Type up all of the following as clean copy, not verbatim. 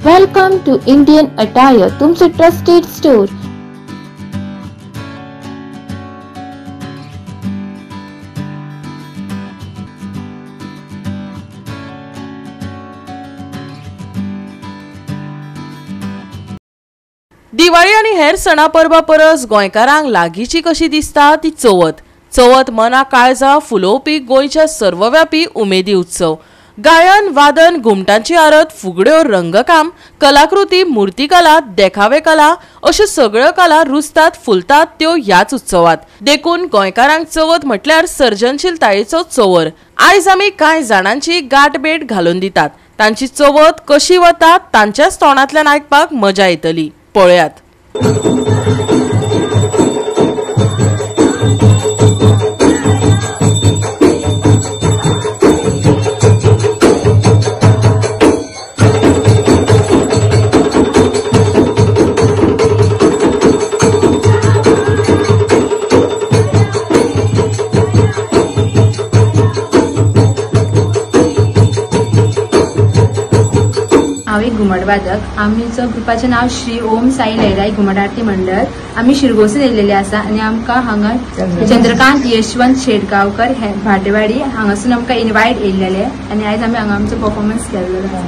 Welcome to Indian Attire, तुमचं trusted store. Diwali आणि हेर सणा परबा परस गोंयकारांक लागींची कशी दिसता ती चवथ. चवथ मना काळजा फुलोवपी गोंयच्या सर्वव्यापी उमेदी उत्सव. गायन वादन घुमटांची आरत फुगड्यो रंगकाम कलाकृती मूर्तिकला देखावे कला अश्यो सगळ्यो कला रुजतात फुलतात त्यो ह्याच उत्सवात. देखून गोंयकारांक चवथ म्हटल्यार सर्जनशीलतायेचो चवर. आयज आमी कांय जाणांची गाठभेट घालून दितात. तांची चवथ कशी वता तांच्याच तोंडांतल्यान आयकपाक मजा येतली. पळयात. हांव एक घुमट वादक. आमचो ग्रुपाचें नाव श्री ओम साई लैराई घुमट आरती मंडळ. आमी शिरगोसून येयलेले आसा आनी आमकां हांगा चंद्रकांत यशवंत शेटगांवकर हे भाटेवाडी हांगासून आमकां इनवायट येयलेले आनी आयज आमी हांगा आमचो परफॉर्मन्स केल्लो आसा.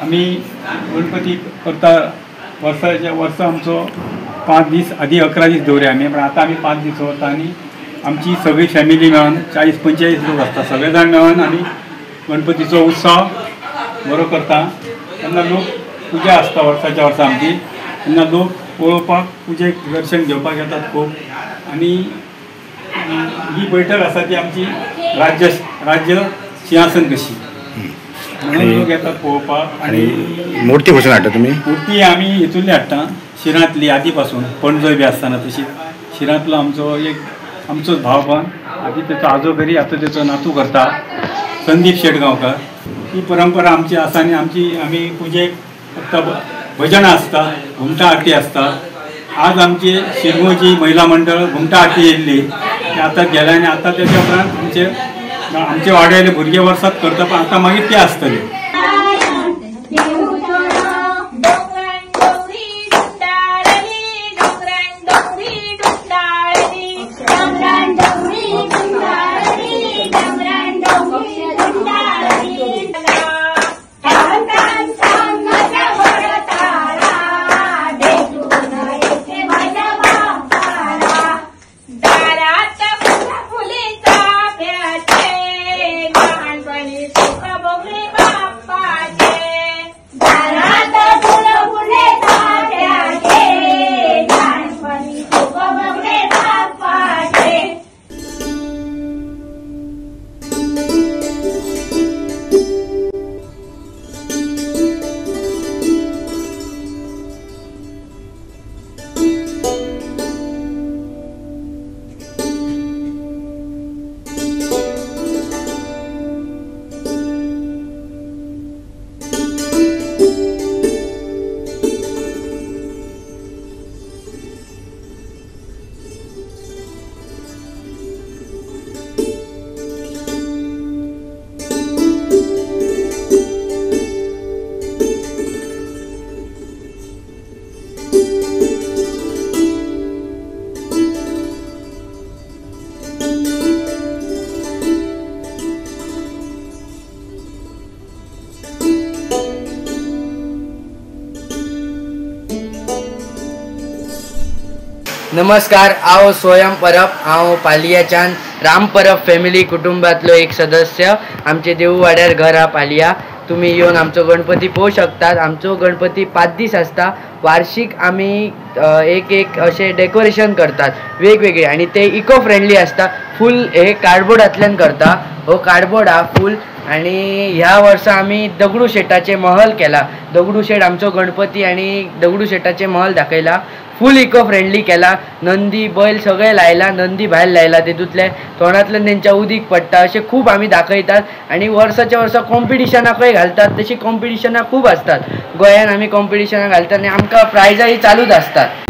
आम्ही गणपती करता वर्ष आमचो 5 दीस आधी 11 दीस दवरया आमी. पण आता आमी 5 दीस वता आनी आमची सगळी फॅमिली मेळून 40-45 लोक आसता. सगळे जाण मेळून आमी गणपतीचो उत्सव बरो करता. तेन्ना लोक पुजा आसता वर्साच्या वर्सा आमची. तेन्ना लोक पळोवपाक पुजेक दर्शन घेवपाक येतात खूब. आनी ही बैठक आसा ती आमची राज्य सिंहासन कशी म्हणून लोक येतात पळोवपाक. आनी मुर्ती बसून हाडटा तुमी? मुर्ती आमी हितूंतली हाडटा शिरांतली आदी पासून. पणजोय बी आसतना तशी शिरांतलो आमचोच भावबन आदी तेचो आजोबरी आतां तेचो नातू करता संदीप शेटगांवकर. ही परंपरा आमची आसा आनी आमी पुजेक फक्त भजनां आसता घुमटा आरती आसता. आज आमची शिरमोजी महिला मंडळ घुमटा आरती येयल्ली आतां गेल्या आनी आतां तेच्या उपरांत आमचे वाड्याले भुरगे वर्सात करता. पण आता मागीर ते आसतले. Bye. नमस्कार, हांव स्वयं परब, हांव पालियाच्यान राम परब फॅमिली कुटुंबातलो एक सदस्य। आमचे देवू वाड्यार घर हा पालिया। तुम्ही येऊन आमचो गणपती पळोवंक शकतात। आमचो गणपती 5 दीस आसता। वार्षिक आम्ही एक असे डेकोरेशन करतात वेगवेगळे, आणि ते इको फ्रेंडली असता। फुल हे कार्डबोर्डांतल्यान करता। हो कार्डबोर्ड हा फुल, आणि ह्या वर्सा आम्ही दगडूशेठाचे महल केला। दगडूशेठ आमचो गणपती आणि दगडूशेठाचे महल दाखयला। फुल इको फ्रेंडली केला। नंदी बैल सगळे लायला, नंदी भायर लायला, तेतूंतले तोंडांतल्यान तेंच्या उदीक पडटा असे खूब आमी दाखयतात। आणि वर्साच्या वर्सा कॉम्पिटिशनाकय घालतात। तशी कॉम्पिटिशनां खूब असतात गोंयान, आमी कॉम्पिटिशनां घालतात आणि आमकां प्रायजाय चालूच असतात।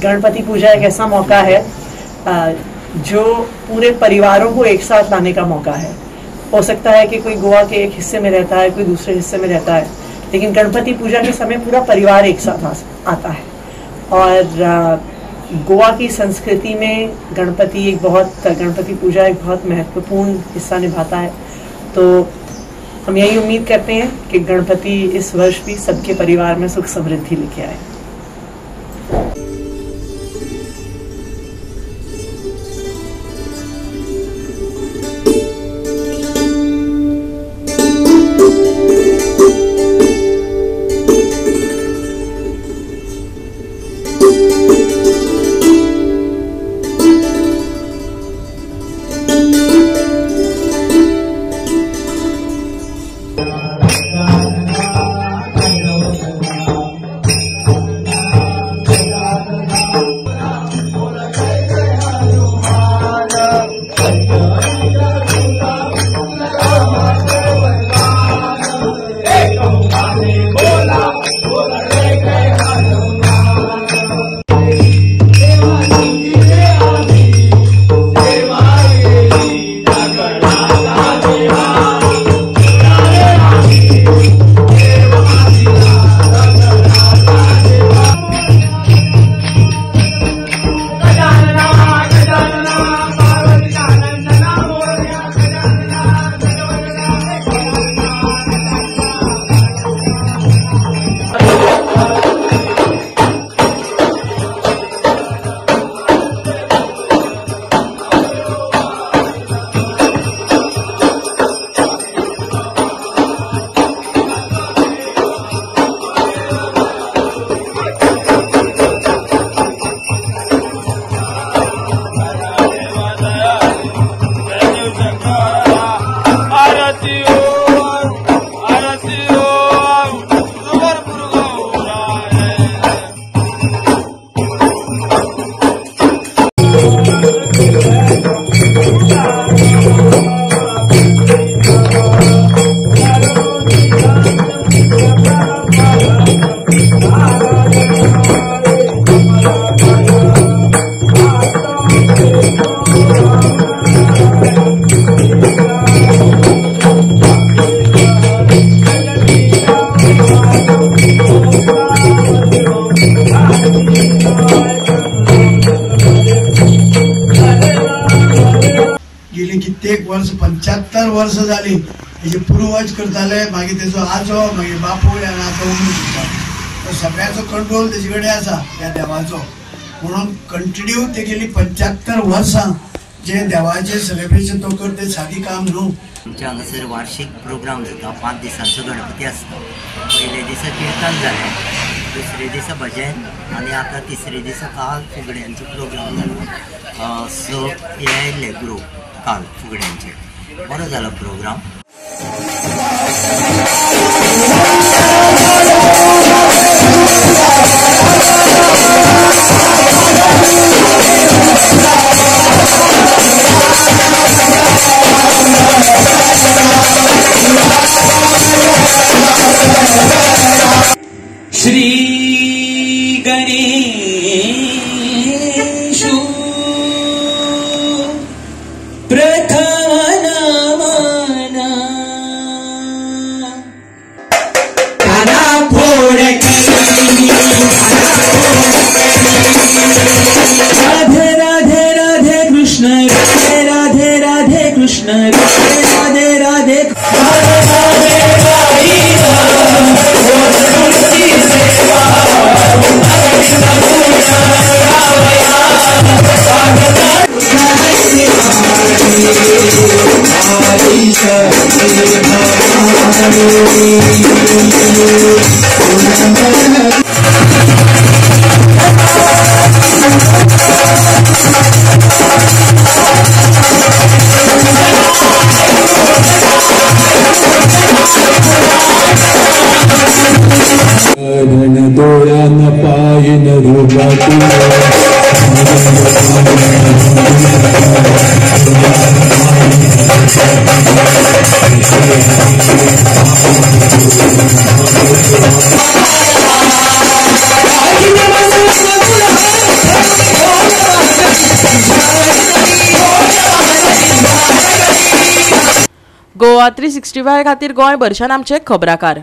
गणपति पूजा एक ऐसा मौका है जो पूरे परिवारों को एक साथ लाने का मौका है। हो सकता है कि कोई गोवा के एक हिस्से में रहता है, कोई दूसरे हिस्से में रहता है, लेकिन गणपति पूजा के समय पूरा परिवार एक साथ आता है। और गोवा की संस्कृति में गणपति पूजा एक बहुत महत्वपूर्ण हिस्सा निभाता है। तो हम यही उम्मीद करते हैं कि गणपति इस वर्ष भी सबके परिवार में सुख समृद्धि लेके आए। गेली कित्येक वर्ष 75 वर्ष जाली हेजे पूर्वज करताले मागीर तेजो आजो मागीर बापूय आनी आतां उमेद करता सगळ्याचो कंट्रोल तेजे कडेन आसा त्या देवाचो म्हणून कंटिन्यू ते गेली 75 वर्सां जे देवाचे सेलिब्रेशन तो करते सादी काम न्हू आमच्या हांगासर वार्षिक प्रोग्राम जाता 5 दिसांचो गणपती आसता पयले दिसा किर्तन जालें दुसरे दिसा भजन आनी आतां तिसरे दिसा काल फुगड्यांचो प्रोग्राम जालो सो हे आयिल्ले ग्रूप काल फुगड्यांचे बरो जालो प्रोग्राम श्री गणेशु प्रथम नमना खाना फोड़ राधे राधे राधे कृष्ण राधे राधे राधे कृष्ण राधे राधे डोळ्यान पायन रूपातून गोवा 365 खातीर गोंय भरच्यान आमचे खबराकार।